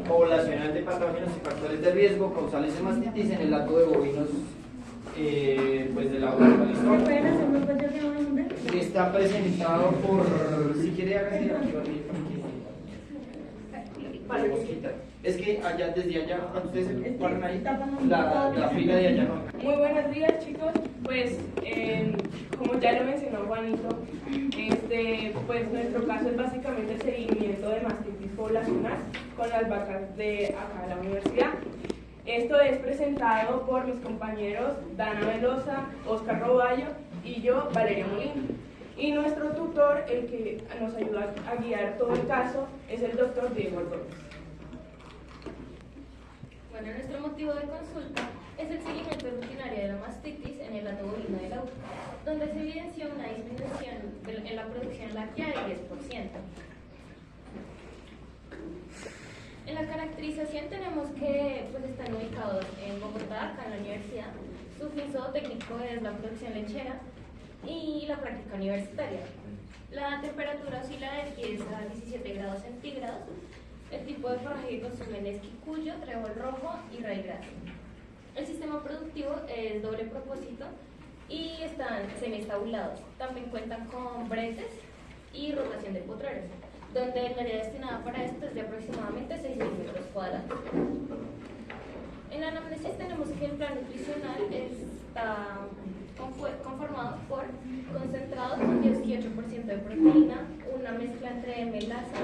poblacional de patógenos y factores de riesgo causales de mastitis en el lato de bovinos pues de la boca. Y está presentado por, si quiere hágase aquí para que es que allá, desde allá, cuando ustedes se paran ahí, la fila de allá no. Muy buenos días, chicos. Pues, como ya lo mencionó Juanito, pues nuestro caso es básicamente el seguimiento de mastitis poblacional con las vacas de acá de la universidad. Esto es presentado por mis compañeros Dana Velosa, Oscar Roballo y yo, Valeria Molina. Y nuestro tutor, el que nos ayuda a guiar todo el caso, es el doctor Diego Ordóñez. Bueno, nuestro motivo de consulta es el seguimiento rutinario de la mastitis en el lato bovino de la UCA, donde se evidenció una disminución en la producción láctea del 10%. En la caracterización tenemos que están ubicados en Bogotá, acá en la universidad. Su fin zootécnico es la producción lechera y la práctica universitaria. La temperatura oscila de 10 a 17 grados centígrados. El tipo de forraje que consumen es quicuyo, trébol rojo y raíz grasa. El sistema productivo es doble propósito y están semiestabulados. También cuentan con bretes y rotación de potreros, donde el área destinada para esto es de aproximadamente 6.000 metros cuadrados. En la anamnesis tenemos que el plan nutricional está conformado por concentrados con 18% de proteína, una mezcla entre melaza,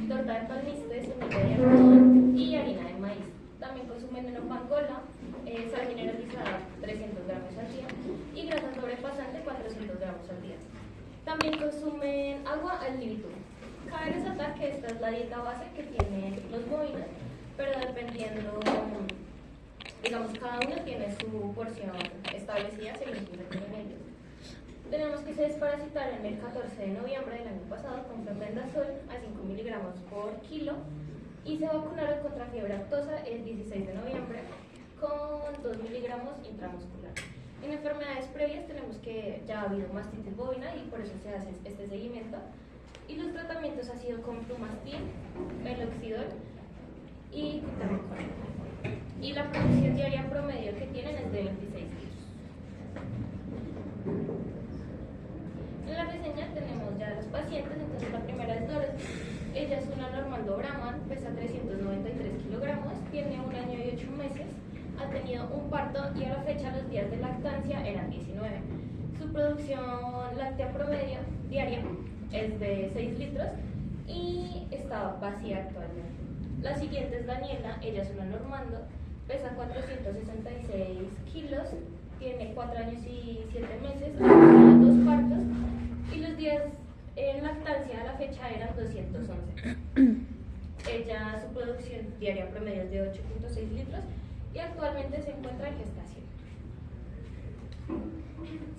torta de pan mixto, semilla de algodón y harina de maíz. También consumen enopangola, sal mineralizada 300 gramos al día y grasa sobrepasante 400 gramos al día. También consumen agua al libitum. Cabe resaltar que esta es la dieta base que tienen los bovinos, pero dependiendo, digamos, cada uno tiene su porción establecida según sus requerimientos. Tenemos que se desparasitaron el 14 de noviembre del año pasado con flambendazol a 5 miligramos por kilo y se vacunaron contra fiebre aftosa el 16 de noviembre con 2 miligramos intramuscular. En enfermedades previas tenemos que ya ha habido mastitis bovina y por eso se hace este seguimiento. Y los tratamientos han sido con Flumastin, Meloxidol y Cutamicol. Y la producción diaria promedio que tienen es de 26 litros. En la reseña tenemos ya a los pacientes, entonces la primera es Dorothy. Ella es una Normando Brahman, pesa 393 kilogramos, tiene 1 año y 8 meses, ha tenido un parto y a la fecha los días de lactancia eran 19. Su producción láctea promedio diaria es de 6 litros y está vacía actualmente. La siguiente es Daniela, ella es una Normando, pesa 466 kilos, tiene 4 años y 7 meses, ha tenido 2 partos y los días en lactancia a la fecha eran 211. Ella, su producción diaria promedio es de 8.6 litros y actualmente se encuentra en gestación.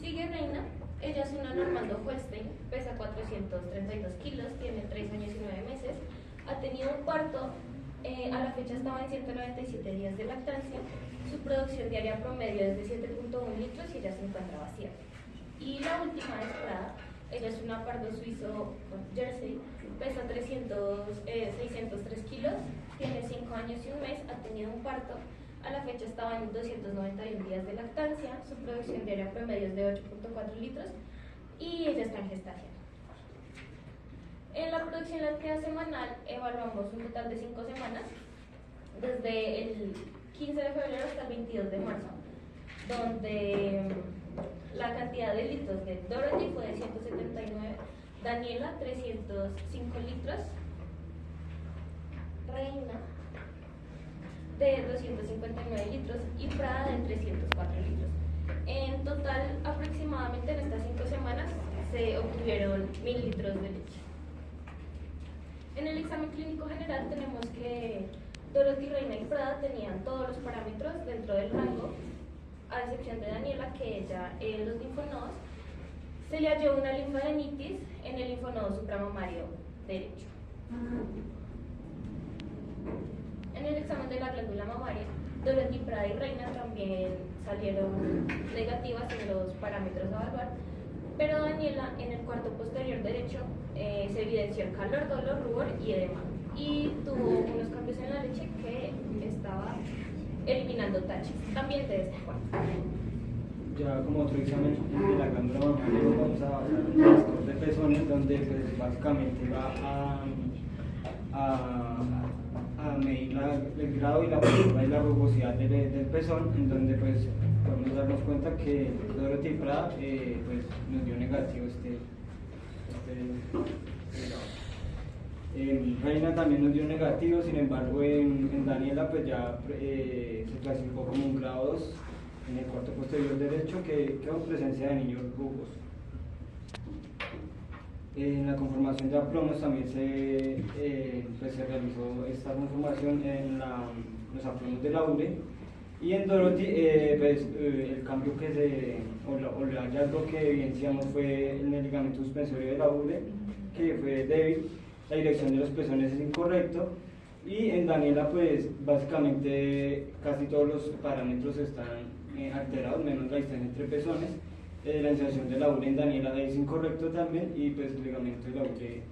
Sigue Reina, ella es una Normando Holstein, pesa 432 kilos, tiene 3 años y 9 meses, ha tenido un parto, a la fecha estaba en 197 días de lactancia, su producción diaria promedio es de 7.1 litros y ella se encuentra vacía. Y la última es Prada, ella es una pardo suizo Jersey, pesa 603 kilos, tiene 5 años y 1 mes, ha tenido un parto, a la fecha estaba en 291 días de lactancia, su producción diaria promedio es de 8.4 litros y ella está en gestación. En la producción láctea semanal evaluamos un total de 5 semanas, desde el 15 de febrero hasta el 22 de marzo, donde la cantidad de litros de Dorothy fue de 179, Daniela 305 litros, Reina de 259 litros y Prada de 304 litros. En total, aproximadamente en estas 5 semanas se obtuvieron 1000 litros de leche. En el examen clínico general tenemos que Dorothy, Reina y Prada tenían todos los parámetros dentro del rango, a excepción de Daniela, que ella en los linfonodos se le halló una linfadenitis en el linfonodo supramamario derecho. En el examen de la glándula mamaria, Dorothy, Prada y Reina también salieron negativas en los parámetros a evaluar, pero Daniela en el cuarto posterior derecho se evidenció calor, dolor, rubor y edema, y tuvo unos cambios en la leche eliminando taches. También de este cuarto. Ya como otro examen de la glándula mamaria vamos a basar en el score de pezones, donde pues básicamente va a medir el grado y la postura y la rugosidad del pezón, en donde pues podemos darnos cuenta que Dorothy Prada pues nos dio negativo este grado. Reina también nos dio negativo, sin embargo en Daniela pues ya se clasificó como un grado 2 en el cuarto posterior derecho, que quedó presencia de niños rugos. En la conformación de aplomos también se realizó esta conformación en los aplomos de la ure, y en Dorothy el cambio o el hallazgo que evidenciamos fue en el ligamento suspensorio de la ure, que fue débil, la dirección de los pezones es incorrecto, y en Daniela pues básicamente casi todos los parámetros están alterados, menos la distancia entre pezones. La inserción de la ure en Daniela es incorrecto también, y pues el ligamento de la ure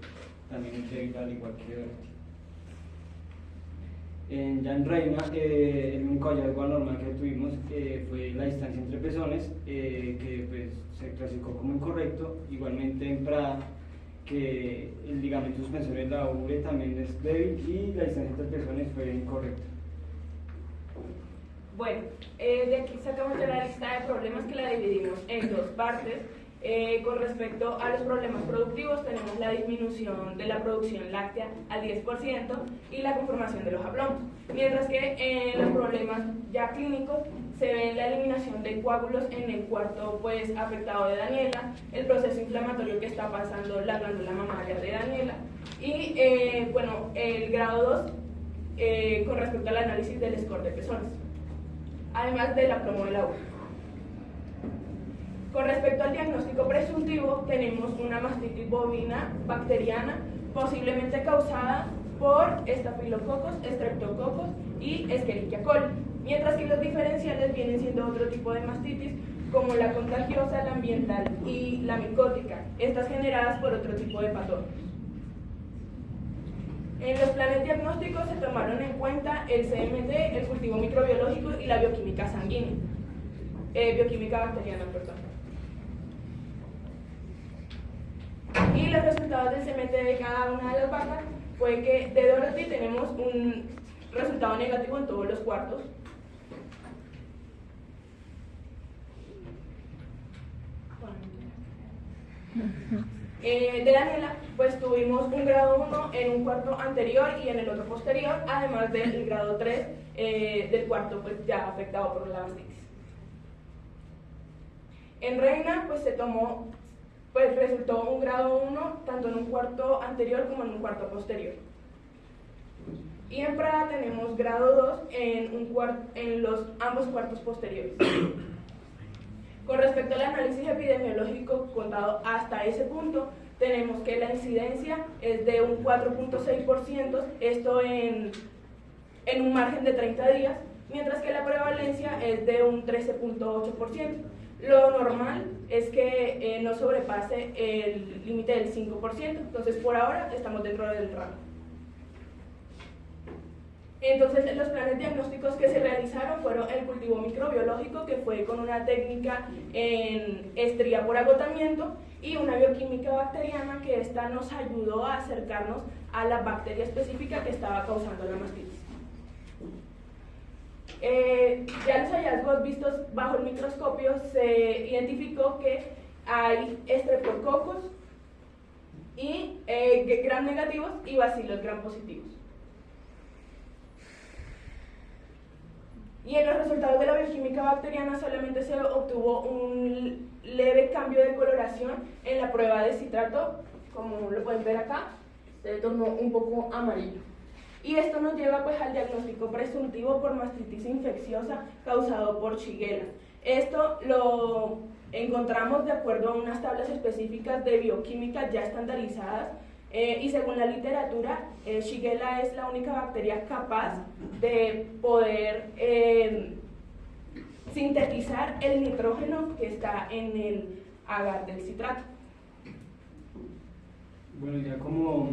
también es débil, al igual que Dorothy. Ya en Reina, el único hallazgo anormal que tuvimos fue la distancia entre pezones, que pues, se clasificó como incorrecto. Igualmente en Prada, que el ligamento suspensorio de la ure también es débil y la distancia entre pezones fue incorrecta. Bueno, de aquí sacamos de la lista de problemas que la dividimos en dos partes. Con respecto a los problemas productivos, tenemos la disminución de la producción láctea al 10% y la conformación de los aplomos. Mientras que en los problemas ya clínicos se ve la eliminación de coágulos en el cuarto pues, afectado de Daniela, el proceso inflamatorio que está pasando la glándula mamaria de Daniela y bueno, el grado 2 con respecto al análisis del score de pezones, además del aplomo de la ure. Con respecto al diagnóstico presuntivo, tenemos una mastitis bovina bacteriana, posiblemente causada por estafilococos, streptococos y Escherichia coli, mientras que los diferenciales vienen siendo otro tipo de mastitis, como la contagiosa, la ambiental y la micótica, estas generadas por otro tipo de patógenos. En los planes diagnósticos se tomaron en cuenta el CMT, el cultivo microbiológico y la bioquímica sanguínea, bioquímica bacteriana, perdón. Y los resultados del CMT de cada una de las vacas fue que de Dorothy tenemos un resultado negativo en todos los cuartos. De Daniela, pues tuvimos un grado 1 en un cuarto anterior y en el otro posterior, además del grado 3 del cuarto pues ya afectado por la mastitis. En Reina, pues se tomó, pues resultó un grado 1 tanto en un cuarto anterior como en un cuarto posterior. Y en Prada tenemos grado 2 en ambos cuartos posteriores. Con respecto al análisis epidemiológico contado hasta ese punto, tenemos que la incidencia es de un 4.6%, esto en un margen de 30 días, mientras que la prevalencia es de un 13.8%. Lo normal es que no sobrepase el límite del 5%, entonces por ahora estamos dentro del rango. Entonces los planes diagnósticos que se realizaron fueron el cultivo microbiológico, que fue con una técnica en estría por agotamiento, y una bioquímica bacteriana, que esta nos ayudó a acercarnos a la bacteria específica que estaba causando la mastitis. Ya los hallazgos vistos bajo el microscopio se identificó que hay estreptococos y gram negativos y bacilos gram positivos. Y en los resultados de la bioquímica bacteriana solamente se obtuvo un leve cambio de coloración en la prueba de citrato, como lo pueden ver acá, se tornó un poco amarillo. Y esto nos lleva pues al diagnóstico presuntivo por mastitis infecciosa causado por Shigella. Esto lo encontramos de acuerdo a unas tablas específicas de bioquímica ya estandarizadas, y según la literatura, Shigella es la única bacteria capaz de poder sintetizar el nitrógeno que está en el agar del citrato. Bueno, ya como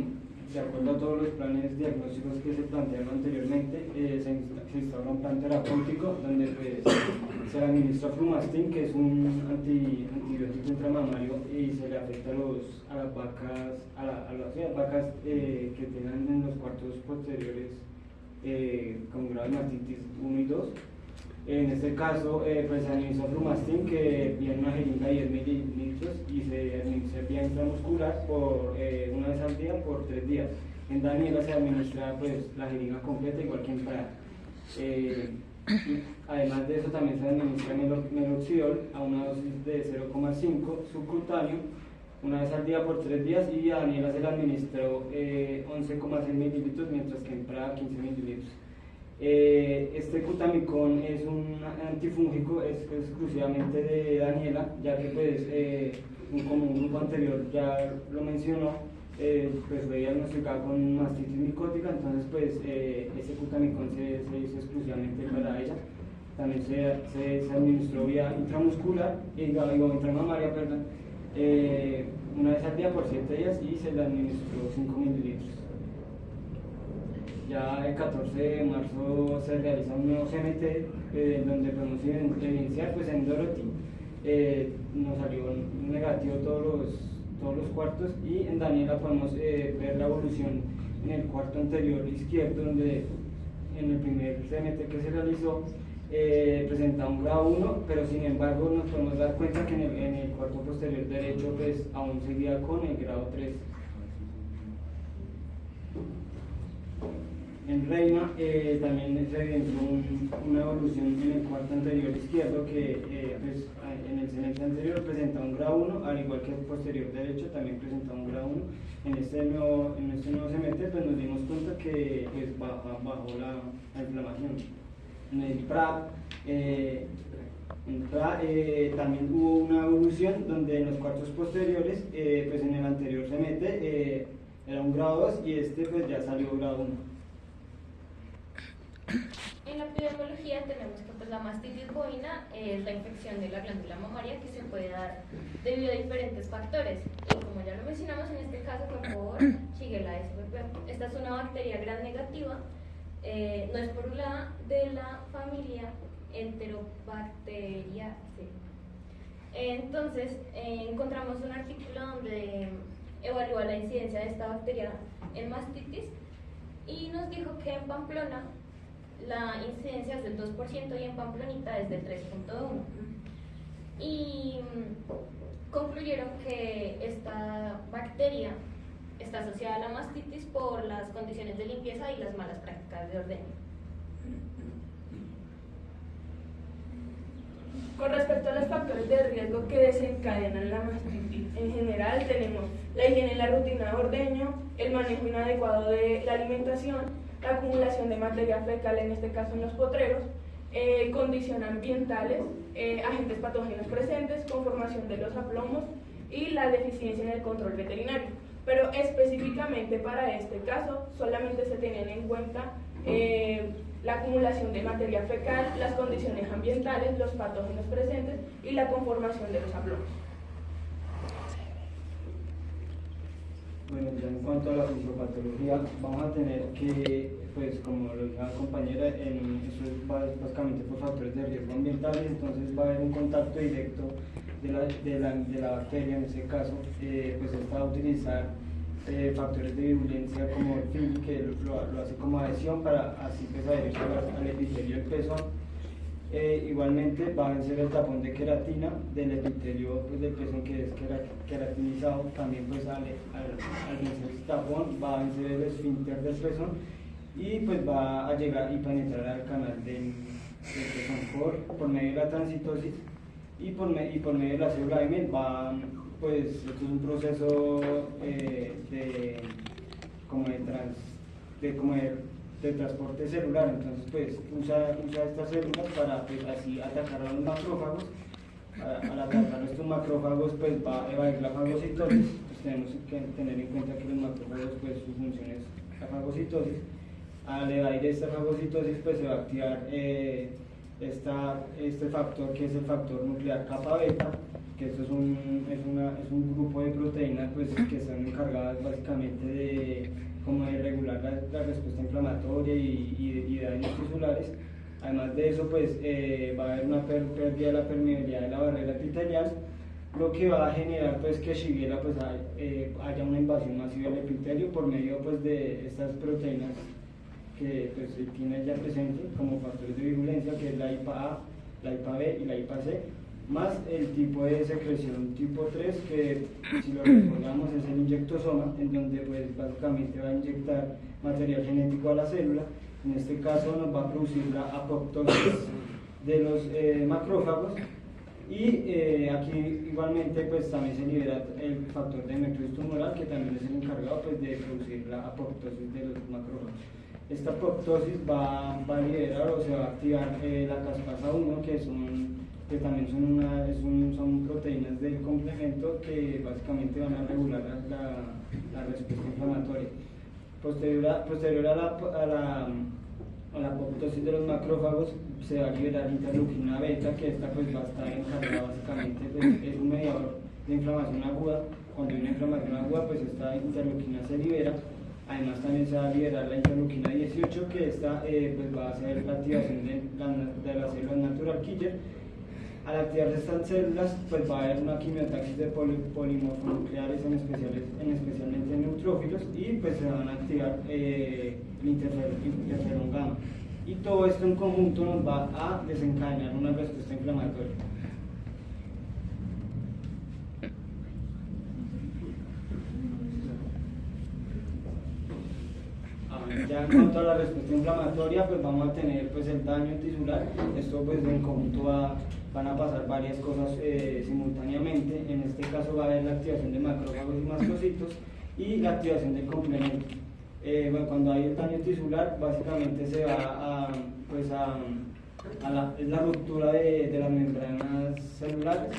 de acuerdo a todos los planes diagnósticos que se plantearon anteriormente, se se instaura un plan terapéutico donde pues, se le administra Flumastin, que es un antibiótico intramamario, y se le afecta a las vacas, sí, a las vacas que tengan en los cuartos posteriores con grado de mastitis 1 y 2. En este caso, pues se administra Flumastin, que viene en una jeringa de 10 mililitros y se administra vía intramuscular por, una vez al día por 3 días. En Daniela se administra pues, la jeringa completa, igual que en Prada. Además de eso, también se administra meloxidol a una dosis de 0,5 subcutáneo, una vez al día por 3 días, y a Daniela se le administró 11,6 mililitros, mientras que en Prada 15 mililitros. Este cutamicón es un antifúngico, es exclusivamente de Daniela, ya que pues, como un grupo anterior ya lo mencionó, pues fue diagnosticada con mastitis micótica, entonces pues ese cutamicón se hizo exclusivamente para ella. También se administró vía intramuscular, intramamaria, perdón, una vez al día por 7 días, y se le administró 5 mililitros. Ya el 14 de marzo se realiza un nuevo CMT, donde podemos evidenciar, pues en Dorothy nos salió negativo todos los cuartos, y en Daniela podemos ver la evolución en el cuarto anterior izquierdo, donde en el primer CMT que se realizó presentaba un grado 1, pero sin embargo nos podemos dar cuenta que en el cuarto posterior derecho pues aún seguía con el grado 3. En Reina también se evidenció una evolución en el cuarto anterior izquierdo, que pues, en el CMT anterior presentaba un grado 1, al igual que el posterior derecho también presentaba un grado 1. En este nuevo CMT pues, nos dimos cuenta que pues, bajó la inflamación. En el PRA, también hubo una evolución donde en los cuartos posteriores, pues en el anterior CMT era un grado 2 y este pues ya salió grado 1. En la epidemiología tenemos que pues, la mastitis bovina es la infección de la glándula mamaria que se puede dar debido a diferentes factores. Y como ya lo mencionamos, en este caso fue por Shigella spp. Esta es una bacteria gram negativa, no es porulada, de la familia Enterobacteriaceae. Entonces, encontramos un artículo donde evalúa la incidencia de esta bacteria en mastitis y nos dijo que en Pamplona la incidencia es del 2% y en Pamplonita es del 3.1%. Y concluyeron que esta bacteria está asociada a la mastitis por las condiciones de limpieza y las malas prácticas de ordeño. Con respecto a los factores de riesgo que desencadenan la mastitis, en general tenemos la higiene en la rutina de ordeño, el manejo inadecuado de la alimentación, la acumulación de materia fecal, en este caso en los potreros, condiciones ambientales, agentes patógenos presentes, conformación de los aplomos y la deficiencia en el control veterinario. Pero específicamente para este caso solamente se tenían en cuenta la acumulación de materia fecal, las condiciones ambientales, los patógenos presentes y la conformación de los aplomos. Bueno, ya en cuanto a la fisiopatología, vamos a tener que, pues como lo dijo la compañera, eso es básicamente por factores de riesgo ambientales, entonces va a haber un contacto directo de la bacteria, en este caso, pues esta va a utilizar factores de virulencia como el film, que lo hace como adhesión para así pues adherirse al epitelio del pezón. Igualmente va a vencer el tapón de queratina del epitelio pues, del pezón, que es queratinizado. También pues al vencer el tapón va a vencer el esfínter del pezón y pues va a llegar y penetrar al canal del pezón por medio de la transitosis y por medio de la célula de Mel. Pues esto es un proceso de transporte celular, entonces pues usa estas células para pues, así atacar a los macrófagos. Al atacar a estos macrófagos pues va a evadir la fagocitosis. Pues tenemos que tener en cuenta que los macrófagos pues su función es la fagocitosis. Al evadir esta fagocitosis pues se va a activar este factor, que es el factor nuclear kappa beta, que esto es un grupo de proteínas pues, que están encargadas básicamente de regular la respuesta inflamatoria y de daños vasculares. Además de eso, pues va a haber una pérdida de la permeabilidad de la barrera epitelial, lo que va a generar pues que Shigella pues haya una invasión masiva del epitelio por medio pues de estas proteínas que pues se tienen ya presentes como factores de virulencia, que es la IPA-A, la IPA-B y la IPA-C, más el tipo de secreción tipo 3, que si lo recordamos es el inyectosoma, en donde pues básicamente va a inyectar material genético a la célula. En este caso nos va a producir la apoptosis de los macrófagos, y aquí igualmente pues también se libera el factor de necrosis tumoral, que también es el encargado pues de producir la apoptosis de los macrófagos. Esta apoptosis va a liberar o se va a activar la caspasa 1, que también son proteínas del complemento que básicamente van a regular la respuesta inflamatoria. Posterior a la apoptosis de los macrófagos se va a liberar interleuquina beta, que esta pues va a estar encargada básicamente, pues, es un mediador de inflamación aguda. Cuando hay una inflamación aguda, pues esta interleuquina se libera. Además también se va a liberar la interleuquina 18, que esta pues va a hacer la activación de las células natural killer. Al activarse estas células, pues va a haber una quimiotaxis de polimorfonucleares, especialmente en neutrófilos, y pues se van a activar el interferón gamma. Y todo esto en conjunto nos va a desencadenar una respuesta inflamatoria. Ya en cuanto a la respuesta inflamatoria, pues vamos a tener pues el daño tisular. Esto pues en conjunto van a pasar varias cosas simultáneamente. En este caso va a haber la activación de macrófagos y mastocitos y la activación del complemento. Bueno, cuando hay el daño tisular, básicamente se va es la ruptura de las membranas celulares,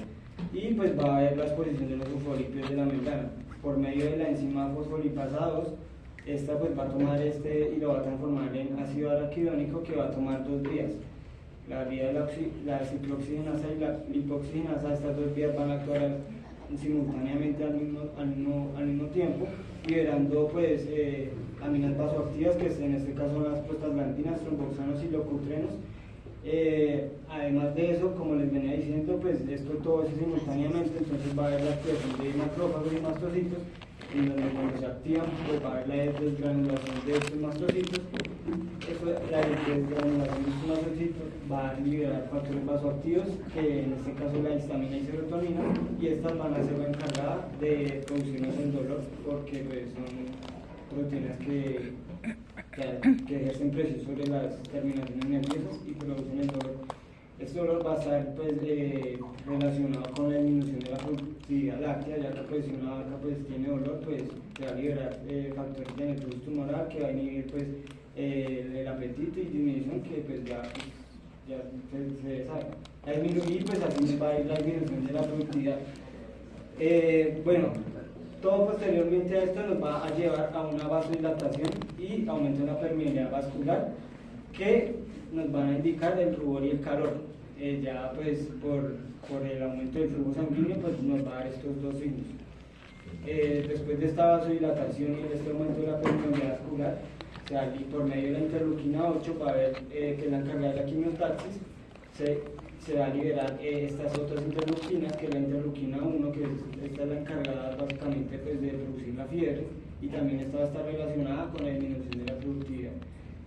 y pues va a haber la exposición de los fosfolípidos de la membrana por medio de la enzima fosfolipasa 2. Esta pues va a tomar y lo va a transformar en ácido araquidónico, que va a tomar 2 vías. La vía de la ciclooxigenasa y la lipoxigenasa. Estas 2 vías van a actuar simultáneamente al mismo tiempo, liberando pues aminas vasoactivas, que en este caso son las prostaglandinas, tromboxanos y leucotrenos. Además de eso, como les venía diciendo, pues esto todo es simultáneamente, entonces va a haber la activación de macrófagos y mastocitos, en donde cuando se activan, pues va a haber la desgranulación de estos mastocitos. La desgranulación de estos mastocitos va a liberar factores vasoactivos, que en este caso la histamina y serotonina, y estas van a ser la encargada de producirnos el dolor, porque pues son proteínas que ejercen presión sobre las terminaciones nerviosas y producen el dolor. Este dolor va a estar pues, relacionado con la disminución de la productividad láctea, ya que pues, si una vaca pues, tiene dolor, pues se va a liberar factores de necrosis tumoral, que va a inhibir pues, el apetito y disminución, que pues ya se sabe. A disminuir, pues así va a ir la disminución de la productividad. Bueno, todo posteriormente a esto nos va a llevar a una vasodilatación y aumento de la permeabilidad vascular, que nos van a indicar el rubor y el calor. Ya pues por el aumento del flujo sanguíneo, pues nos va a dar estos 2 signos. Después de esta vasodilatación y este aumento de la permeabilidad vascular, por medio de la interleuquina 8 va a ver que es la encargada de la quimiotaxis, se va a liberar estas otras interleuquinas, que es la interleuquina 1, que esta es la encargada básicamente pues, de producir la fiebre, y también esta va a estar relacionada con la disminución de la productividad.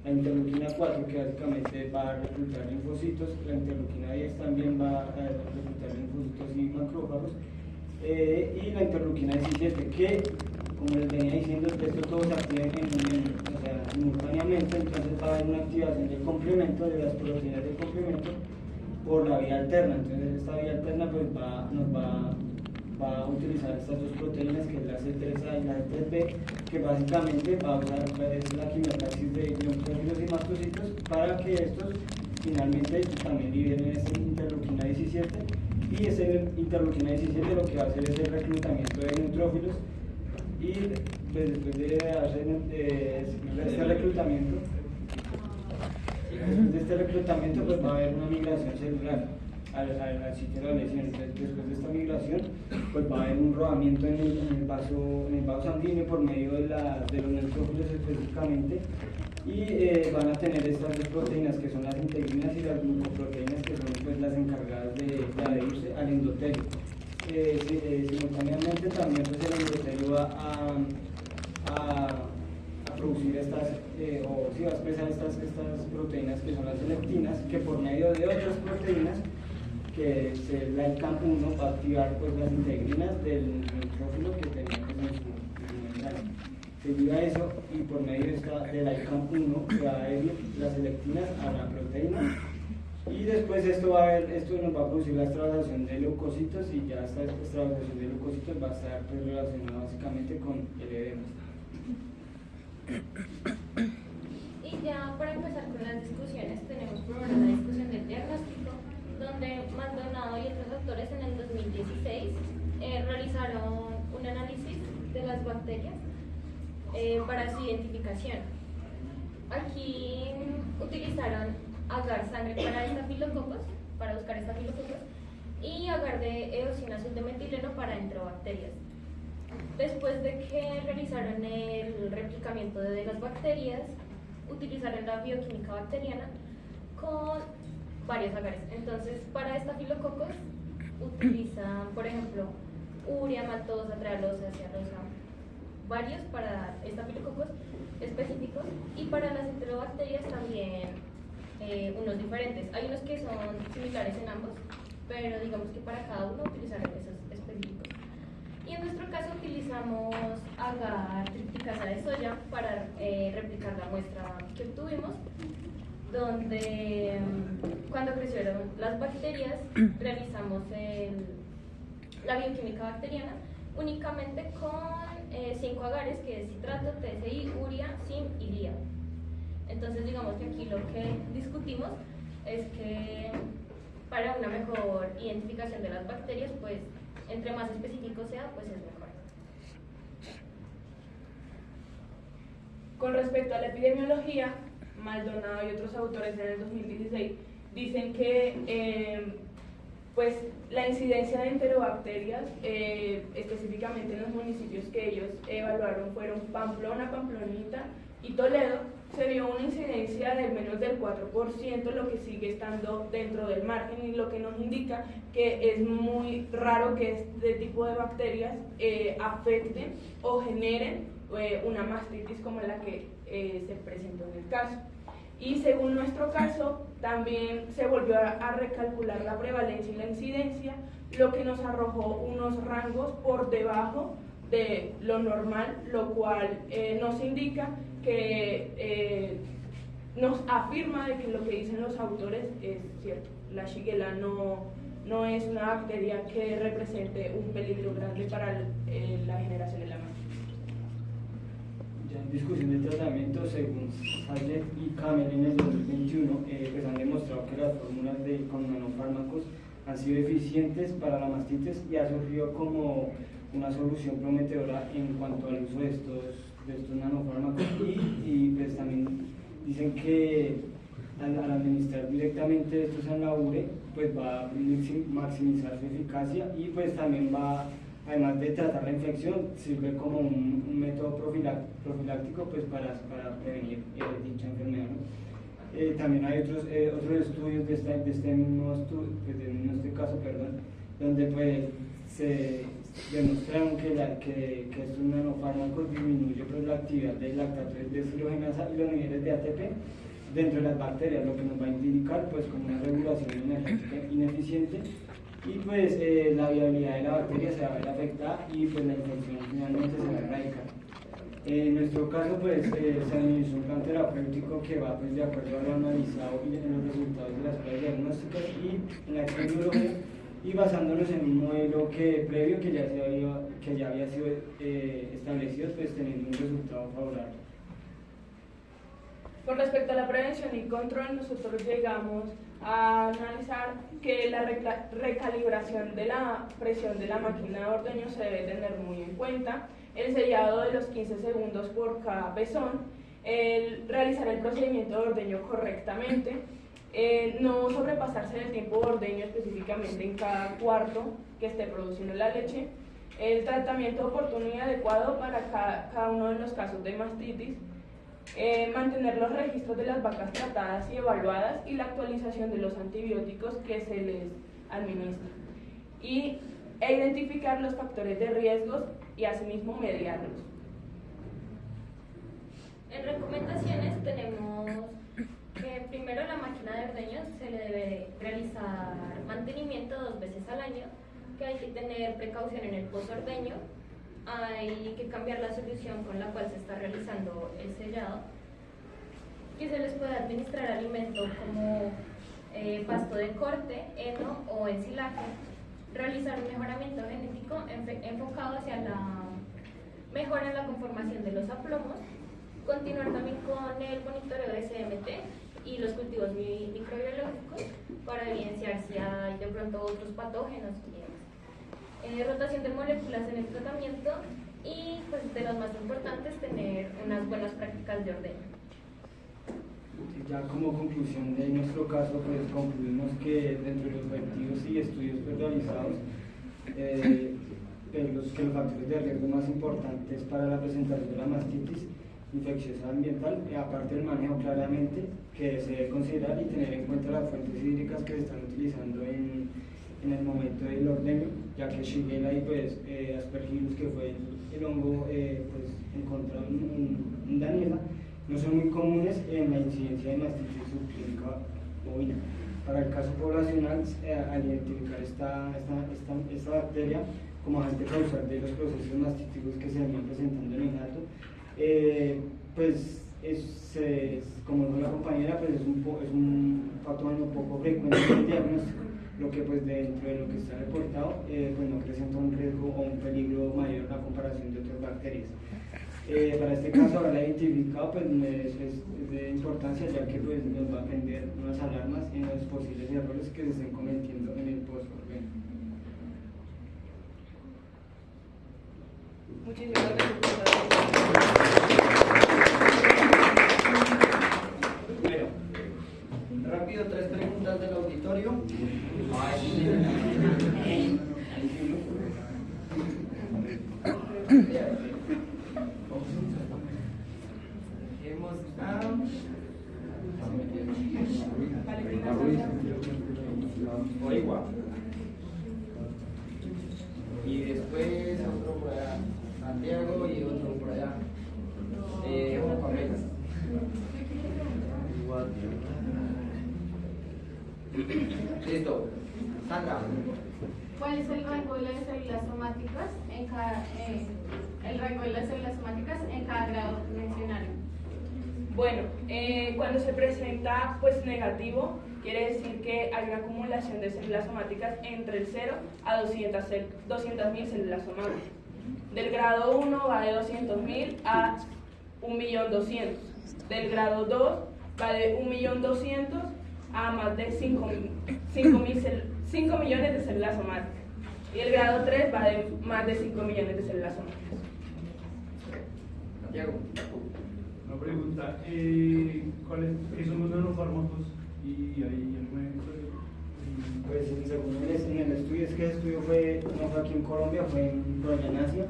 La interleuquina 4, que básicamente va a reclutar linfocitos. La interleuquina 10 también va a reclutar linfocitos y macrófagos. Y la interleuquina 17, que, como les venía diciendo, esto todo se activa simultáneamente, entonces va a haber una activación del complemento, de las proteínas del complemento, por la vía alterna. Entonces esta vía alterna pues, va a utilizar estas 2 proteínas, que es la C3A y la C3B, que básicamente va a usar la quimiotaxis de neutrófilos y mastocitos para que estos finalmente también liberen esta interleuquina 17, y esa interleuquina 17 lo que va a hacer es el reclutamiento de neutrófilos, y pues, después de hacer este reclutamiento, pues va a haber una migración celular al sitio de la lesión. Entonces, después de esta migración, pues va a haber un rodamiento en el vaso sanguíneo por medio de los neutrófilos específicamente, y van a tener estas dos proteínas que son las integrinas y las glucoproteínas que son pues, las encargadas de adherirse al endotelio. Simultáneamente también pues, el endotelio va a producir estas, o sí va a expresar estas proteínas que son las lectinas, que por medio de otras proteínas, que es el ICAM1, va a activar pues, las integrinas del neutrófilo que tenía pues, en su mineral. Se liga eso y por medio de del ICAM1 se va a adherir las lectinas a la proteína. Y después esto nos va a producir la extravasación de leucocitos y ya esta extravasación de leucocitos va a estar pues, relacionada básicamente con el edema. Y ya para empezar con las discusiones, tenemos primero la discusión del diagnóstico, donde Maldonado y otros autores en el 2016 realizaron un análisis de las bacterias para su identificación. Aquí utilizaron agar sangre para estafilococos, para buscar estafilococos, y agar de eosina azul de metileno para enterobacterias. Después de que realizaron el replicamiento de las bacterias, utilizaron la bioquímica bacteriana con varios agares. Entonces, para estafilococos utilizan, por ejemplo, urea, maltosa, trealosa, cealosa, varios para estafilococos específicos, y para las enterobacterias también unos diferentes. Hay unos que son similares en ambos, pero digamos que para cada uno utilizaron esos específicos. Y en nuestro caso utilizamos agar tripticasa de soya para replicar la muestra que obtuvimos, donde cuando crecieron las bacterias realizamos la bioquímica bacteriana únicamente con 5 agares, que es citrato, TSI, urea, zinc y lía. Entonces digamos que aquí lo que discutimos es que para una mejor identificación de las bacterias, pues entre más específico sea, pues es mejor. Con respecto a la epidemiología, Maldonado y otros autores en el 2016 dicen que pues la incidencia de enterobacterias, específicamente en los municipios que ellos evaluaron fueron Pamplona, Pamplonita y Toledo, se vio una incidencia de menos del 4%, lo que sigue estando dentro del margen, y lo que nos indica que es muy raro que este tipo de bacterias afecten o generen una mastitis como la que se presentó en el caso. Y según nuestro caso, también se volvió a recalcular la prevalencia y la incidencia, lo que nos arrojó unos rangos por debajo de lo normal, lo cual nos indica que nos afirma de que lo que dicen los autores es cierto. La Shigella no es una bacteria que represente un peligro grande para la generación de la mastitis. Ya en discusión de tratamiento, según Sayed y Kamel en el 2021, pues han demostrado que las fórmulas con nanofármacos han sido eficientes para la mastitis y ha surgido como una solución prometedora en cuanto al uso de estos nanofármacos, y pues también dicen que al administrar directamente estos en la ubre, pues va a maximizar su eficacia, y pues también va, además de tratar la infección, sirve como un método profiláctico pues para prevenir dicha enfermedad, ¿no? También hay otros estudios de este mismo caso, donde pues se demostraron que estos nanofármacos disminuyen pues, la actividad de lactato deshidrogenasa y los niveles de ATP dentro de las bacterias, lo que nos va a indicar pues como una regulación energética ineficiente, y pues la viabilidad de la bacteria se va a ver afectada y pues la infección finalmente se va a erradicar. En nuestro caso pues se administró un plan terapéutico que va pues de acuerdo a lo analizado y en los resultados de las pruebas diagnósticas y en la epidemiología, y basándonos en un modelo previo que ya había sido establecido, pues teniendo un resultado favorable. Con respecto a la prevención y control, nosotros llegamos a analizar que la recalibración de la presión de la máquina de ordeño se debe tener muy en cuenta, el sellado de los 15 segundos por cada pezón, el realizar el procedimiento de ordeño correctamente, no sobrepasarse del tiempo de ordeño específicamente en cada cuarto que esté produciendo la leche, el tratamiento oportuno y adecuado para cada uno de los casos de mastitis, mantener los registros de las vacas tratadas y evaluadas y la actualización de los antibióticos que se les administra, e identificar los factores de riesgos y asimismo mediarlos. En recomendaciones tenemos que primero la máquina de ordeño se le debe realizar mantenimiento 2 veces al año, que hay que tener precaución en el posordeño, hay que cambiar la solución con la cual se está realizando el sellado, que se les puede administrar alimento como pasto de corte, heno o ensilaje, realizar un mejoramiento genético enfocado hacia la mejora en la conformación de los aplomos, continuar también con el monitoreo de CMT y los cultivos microbiológicos para evidenciar si hay de pronto otros patógenos y demás. Rotación de moléculas en el tratamiento y, pues, de los más importantes, tener unas buenas prácticas de ordeño. Ya como conclusión de nuestro caso, pues concluimos que dentro de los objetivos y estudios realizados, los factores de riesgo más importantes para la presentación de la mastitis infecciosa ambiental, aparte del manejo claramente, que se debe considerar y tener en cuenta las fuentes hídricas que se están utilizando en el momento del ordeño, ya que Shigella y pues Aspergillus, que fue el hongo pues encontrado en Daniela, no son muy comunes en la incidencia de mastitis subclínica bovina. Para el caso poblacional, al identificar esta bacteria como agente causal de los procesos mastitivos que se venían presentando en el gato, pues como dijo la compañera, pues es un patógeno poco frecuente en el diagnóstico, lo que pues dentro de lo que está reportado pues no presenta un riesgo o un peligro mayor a la comparación de otras bacterias. Para este caso, haberla identificado pues es de importancia, ya que pues nos va a prender unas alarmas en los posibles errores que se estén cometiendo en el post-ordeño. Muchísimas gracias. Bueno, rápido, 3 preguntas del auditorio. Y después otro por allá, Santiago, y otro por allá, Juan Pablo. Listo. Sandra. ¿Cuál es el rango de las células somáticas en cada, grado mencionario? Bueno, cuando se presenta pues negativo, quiere decir que hay una acumulación de células somáticas entre el 0 a 200.000 células somáticas. Del grado 1 va de 200.000 a 1.200.000. Del grado 2 va de 1.200.000 a más de 5 millones de células somáticas. Y el grado 3 va de más de 5 millones de células somáticas. Santiago. Una pregunta, ¿qué son los nanofármacos? Y ahí Pues según en el estudio, es que el estudio no fue aquí en Colombia, fue en Polonia, en Asia.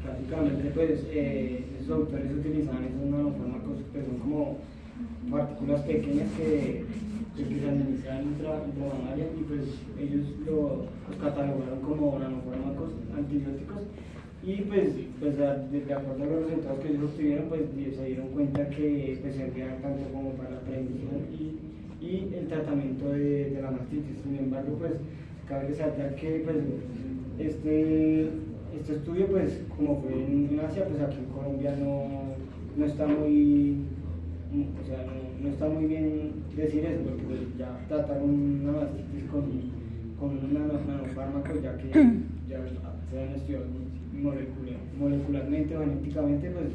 Básicamente pues esos autores utilizaban esos nanofármacos que son como partículas pequeñas que se administran intravenosa, y pues ellos los catalogaron como nanofármacos antibióticos, y pues de acuerdo a los resultados que ellos obtuvieron, pues se dieron cuenta que pues servían tanto como para la prevención y el tratamiento de la mastitis. Sin embargo, pues cabe resaltar que pues este estudio, pues como fue en Asia, pues aquí en Colombia no está muy, o sea, no está muy bien decir eso, porque pues ya trataron una mastitis con un nanofármaco, ya que ya se han estudiado molecularmente o genéticamente, pues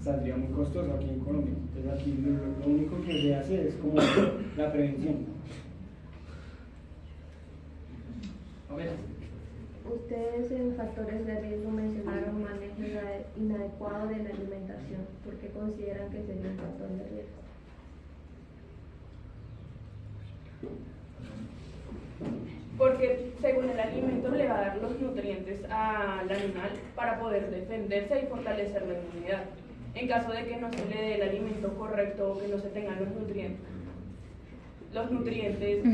saldría muy costoso aquí en Colombia. Entonces aquí lo único que se hace es como la prevención. A ver. Ustedes en factores de riesgo mencionaron manejo inadecuado de la alimentación. ¿Por qué consideran que sería un factor de riesgo? Porque según el alimento le va a dar los nutrientes al animal para poder defenderse y fortalecer la inmunidad. en caso de que no se le dé el alimento correcto o que no se tengan los nutrientes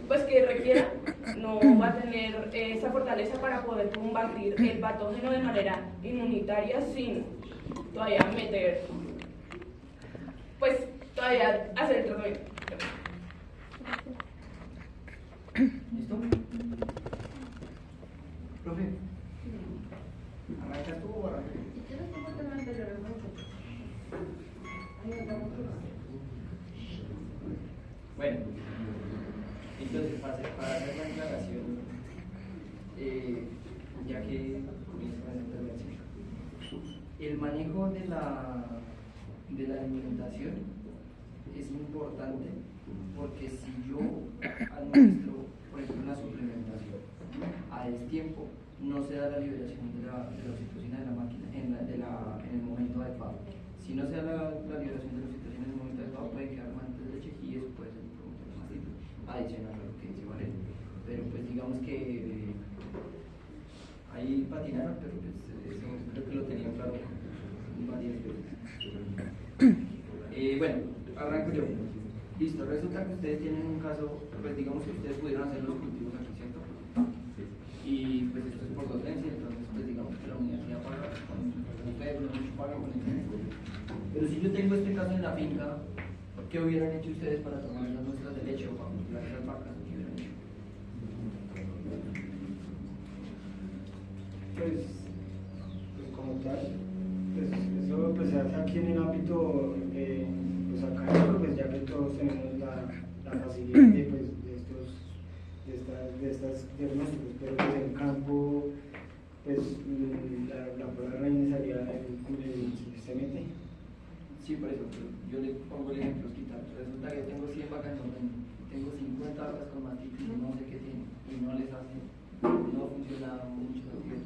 pues que requiera, no va a tener esa fortaleza para poder combatir el patógeno de manera inmunitaria sin todavía meter, pues todavía hacer el tratamiento. ¿Listo? Profe, ¿arrancas tú o arrancas yo? Bueno, entonces para hacer la aclaración, ya que comienzo con esta intervención, el manejo de la alimentación es importante porque si yo administro, por ejemplo, una suplementación a destiempo, no se da la liberación de la oxitocina de la máquina en el momento adecuado. Si no se da la liberación de la oxitocina en el momento adecuado, puede quedar manantes de leche y eso puede ser un producto de mastito adicional a lo que dice Valeria. Pero pues digamos que ahí patinaron, pero pues eso creo que lo tenían claro varias veces. Bueno, arranco yo. Listo, resulta que ustedes tienen un caso, pues digamos que ustedes pudieron hacer los cultivos aquí, ¿cierto? Y pues esto es por docencia, entonces pues digamos que la universidad paga con ustedes, no mucho paga con el. Pero si yo tengo este caso en la finca, ¿qué hubieran hecho ustedes para tomar las muestras de leche o para controlar las vacas? ¿Qué hubieran hecho? Pues como tal, pues eso pues se hace aquí en el ámbito pues académico, pues ya que todos tenemos la facilidad de estos diagnósticos, pero pues en campo pues la prueba reina sería el CMT. Sí, por eso, yo le pongo el ejemplo, resulta que tengo 100 vacas en tengo 50 vacas con mastitis y no sé qué tienen, y no les hace, no funciona mucho bien.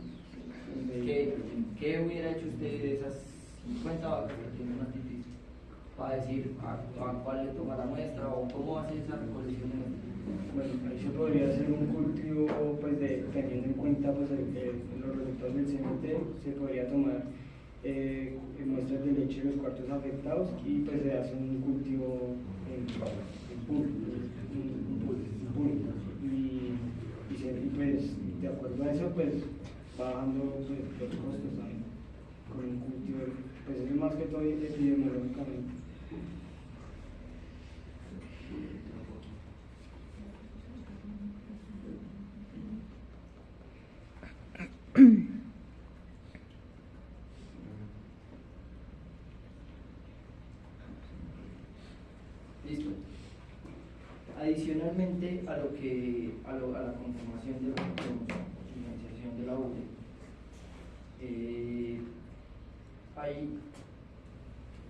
¿Qué hubiera hecho usted de esas 50 vacas que tienen mastitis? Para decir a cuál le toma la muestra o cómo hace esa recolección. Bueno, ahí se podría hacer un cultivo, pues teniendo en cuenta pues, los resultados del CMT, se podría tomar muestras de leche de los cuartos afectados y pues se hace un cultivo en pool, y pues de acuerdo a eso pues va bajando pues, los costos también con un cultivo, pues es más que todo epidemiológicamente. Listo. Adicionalmente a la conformación de la financiación de la URE,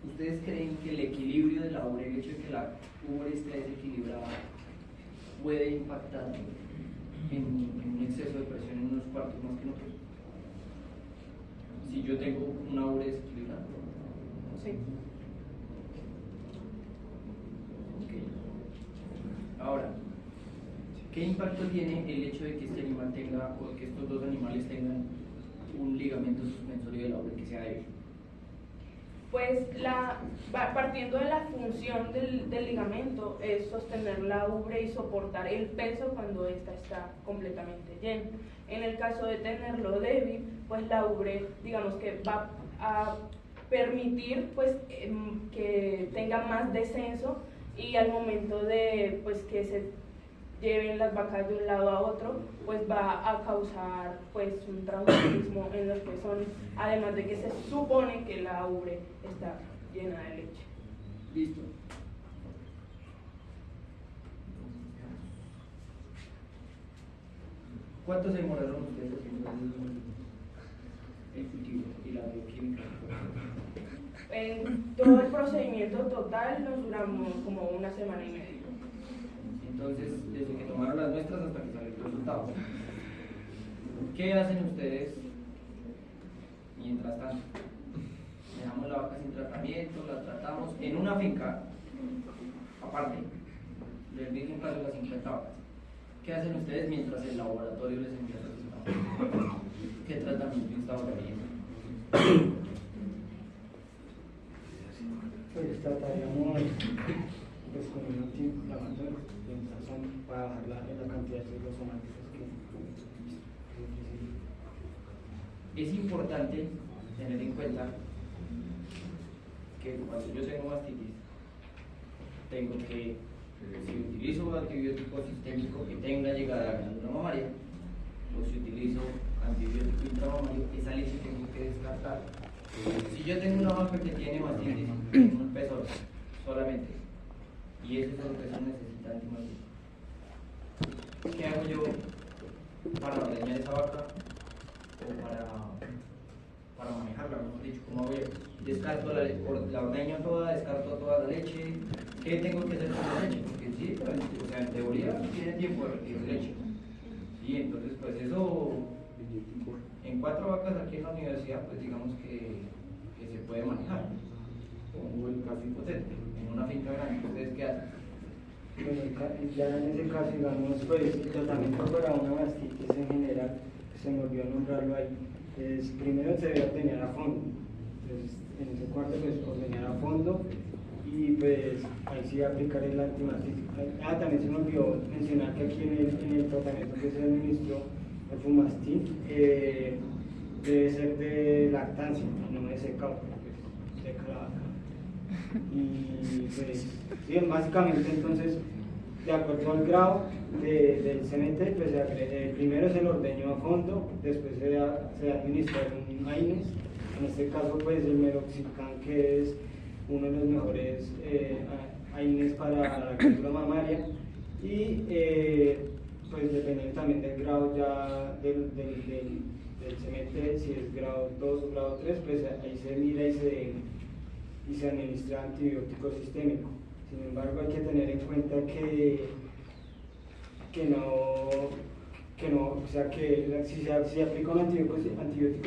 ¿ustedes creen que el equilibrio de la URE, el hecho de que la URE esté desequilibrada, puede impactar en un exceso de presión en unos cuartos más que en otros? Si yo tengo una URE desequilibrada. Sí. Ahora, ¿qué impacto tiene el hecho de que este animal tenga, o que estos dos animales tengan un ligamento suspensorio de la ubre que sea débil? Pues partiendo de la función del ligamento es sostener la ubre y soportar el peso cuando ésta está completamente llena. En el caso de tenerlo débil, pues la ubre, digamos que va a permitir pues que tenga más descenso, y al momento de pues que se lleven las vacas de un lado a otro, pues va a causar pues un traumatismo en los pezones, además de que se supone que la ubre está llena de leche. Listo. ¿Cuánto se demoraron ustedes haciendo el cultivo y la bioquímica? En todo el procedimiento total nos duramos como una semana y media. Entonces, desde que tomaron las muestras hasta que salió el resultado. ¿Qué hacen ustedes mientras tanto? Dejamos la vaca sin tratamiento, la tratamos en una finca, aparte del mismo caso de las 50 vacas. ¿Qué hacen ustedes mientras el laboratorio les envía resultados? ¿Qué tratamiento instaurarían? Pues trataríamos pues con un antiinflamatorio para bajar la cantidad de psicosomáticos que es importante tener en cuenta que cuando yo tengo mastitis, tengo que, si utilizo antibiótico sistémico que tenga llegada a la glándula mamaria, o si utilizo antibiótico intramamario, esa leche tengo que descartar. Si yo tengo una vaca que tiene mastitis, en un pezón solamente, y ese solo pezón necesita antimastitis, ¿qué hago yo para ordeñar esa vaca o para manejarla? Mejor dicho, ¿cómo hago yo? Descarto la ordeño toda, descarto toda la leche. ¿Qué tengo que hacer con la leche? Porque sí, o sea, en teoría tiene tiempo de retirar leche. Sí, entonces pues eso, en 4 vacas aquí en la universidad, pues digamos que se puede manejar. Como el caso hipotético, en una finca grande, ¿ustedes qué hacen? Bueno, ya en ese caso, digamos, pues el tratamiento para una mastitis en general, se me olvidó nombrarlo ahí, es primero se debe ordeñar a fondo. Entonces, en ese cuarto, pues ordeñar a fondo y pues ahí sí aplicar el antimastitis. También se me olvidó mencionar que aquí en el tratamiento que se administró, el Fumastin, debe ser de lactancia, no de secado, porque seca la vaca. Y pues, bien, básicamente entonces, de acuerdo al grado del CNT, pues primero es el ordeño a fondo, después se administra un AINES, en este caso pues el Meroxicam, que es uno de los mejores AINES para la glándula mamaria, y pues dependiendo también del grado ya del CNT, si es grado 2 o grado 3, pues ahí se mira y se administra antibiótico sistémico. Sin embargo, hay que tener en cuenta que o sea, que si se aplica un antibiótico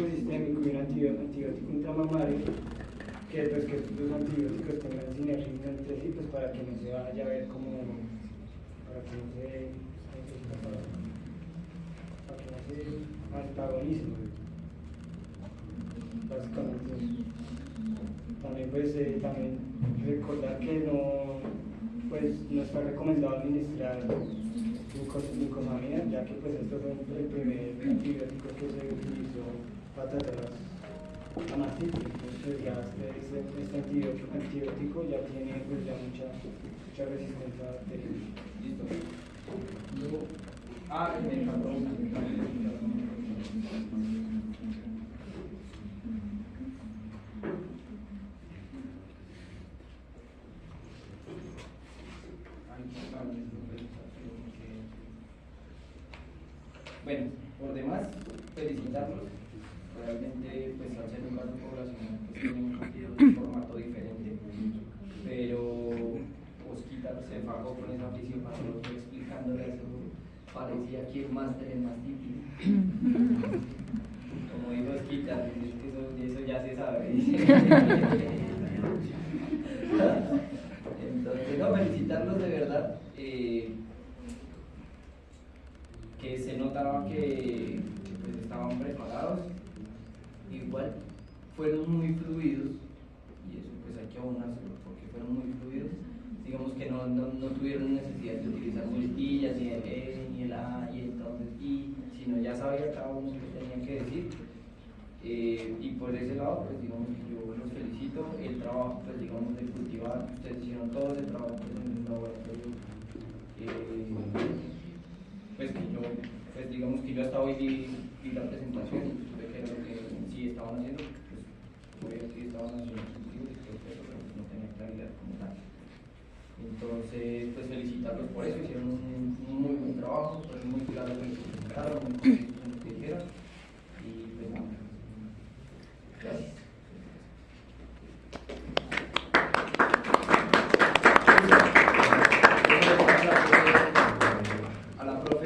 sistémico y un antibiótico intramamario, que pues que estos dos antibióticos tengan sinergia entre sí, pues para que no se vaya a ver como, para que no se antagonice, básicamente. También pues también recordar que no está recomendado administrar glucosamina, ya que pues esto fue el primer antibiótico que se utilizó para tratar la mastitis. Entonces ya este antibiótico ya tiene pues ya mucha resistencia a bacterias. Listo. Luego, me encantó. Bueno, por demás, felicitarlos. Realmente, pues al ser un caso poblacional, pues tiene un formato diferente. Pero Osquita se fajó con esa afición para lo que explicándole eso. Parecía que el máster en mastitis. Como dijo Osquita, eso ya se sabe. Entonces, no, felicitarlos de verdad. Que se notaba que pues, estaban preparados, igual fueron muy fluidos, y eso pues hay que abonárselo porque fueron muy fluidos, digamos que no tuvieron necesidad de utilizar muletillas, ni el ni el A, y entonces sino ya sabía cada uno que tenía que decir, y por ese lado pues digamos que yo los felicito. El trabajo pues digamos de cultivar, ustedes hicieron todo ese trabajo pues, en el laboratorio, pues que yo, pues digamos que yo hasta hoy vi la presentación y supe que era lo que sí estaban haciendo, pues obviamente sí estaban haciendo objetivos y todo eso, pero no tenía claridad como tal. Entonces, pues felicitarlos por eso, hicieron un muy buen trabajo, pues muy claro lo que presentaron, muy concisos en lo que dijeron, y pues nada. Gracias.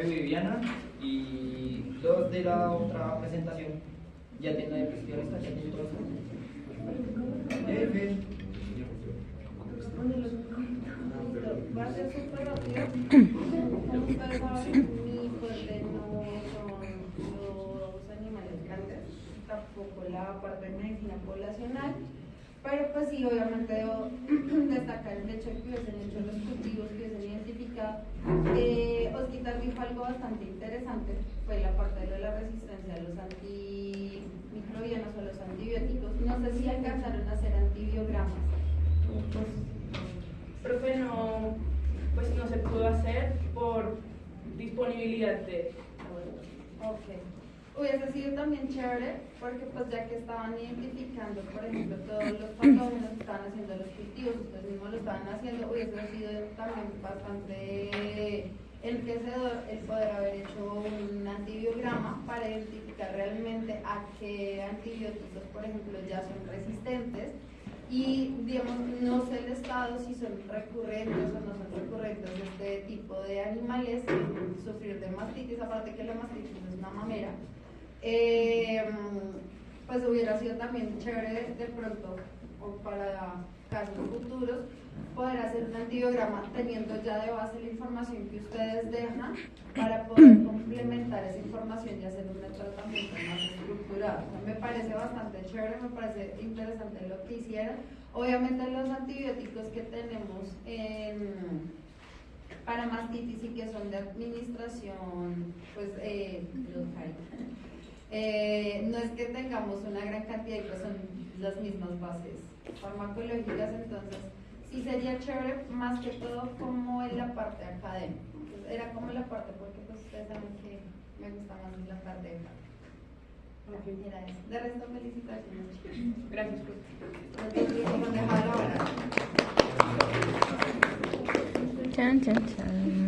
Viviana, y los de la otra presentación ya tienen la diapositiva lista, ya tienen todas Va a ser súper rápido. Como ustedes saben, mi fuerte no son los animales grandes, tampoco la parte de medicina poblacional. Pero pues sí, obviamente debo destacar el hecho de que hubiesen hecho los cultivos, que hubiesen identificado. Osquitar dijo algo bastante interesante, fue la parte de la resistencia a los antimicrobianos o los antibióticos. No sé si alcanzaron a hacer antibiogramas. Profe, no, pues no se pudo hacer por disponibilidad de Ok. Hubiese sido también chévere porque pues ya que estaban identificando, por ejemplo, todos los patógenos que estaban haciendo los cultivos, ustedes mismos lo estaban haciendo, hubiese sido también bastante enriquecedor el poder haber hecho un antibiograma para identificar realmente a qué antibióticos, por ejemplo, ya son resistentes. Y, digamos, no sé el estado si son recurrentes o no son recurrentes este tipo de animales sufrir de mastitis, aparte que la mastitis es una mamera. Pues hubiera sido también chévere de pronto, o para casos futuros, poder hacer un antibiograma teniendo ya de base la información que ustedes dejan para poder complementar esa información y hacer un tratamiento más estructurado. O sea, me parece bastante chévere, me parece interesante lo que hicieron. Obviamente los antibióticos que tenemos para mastitis y que son de administración, pues local. No es que tengamos una gran cantidad y pues son las mismas bases farmacológicas, entonces sí sería chévere más que todo como en la parte académica. Entonces, era como la parte, porque pues ustedes saben que me gusta más la parte de acá. Era eso. De resto, felicitaciones. Gracias, profe. Nos dejaba la hora. Chan, chan, chan.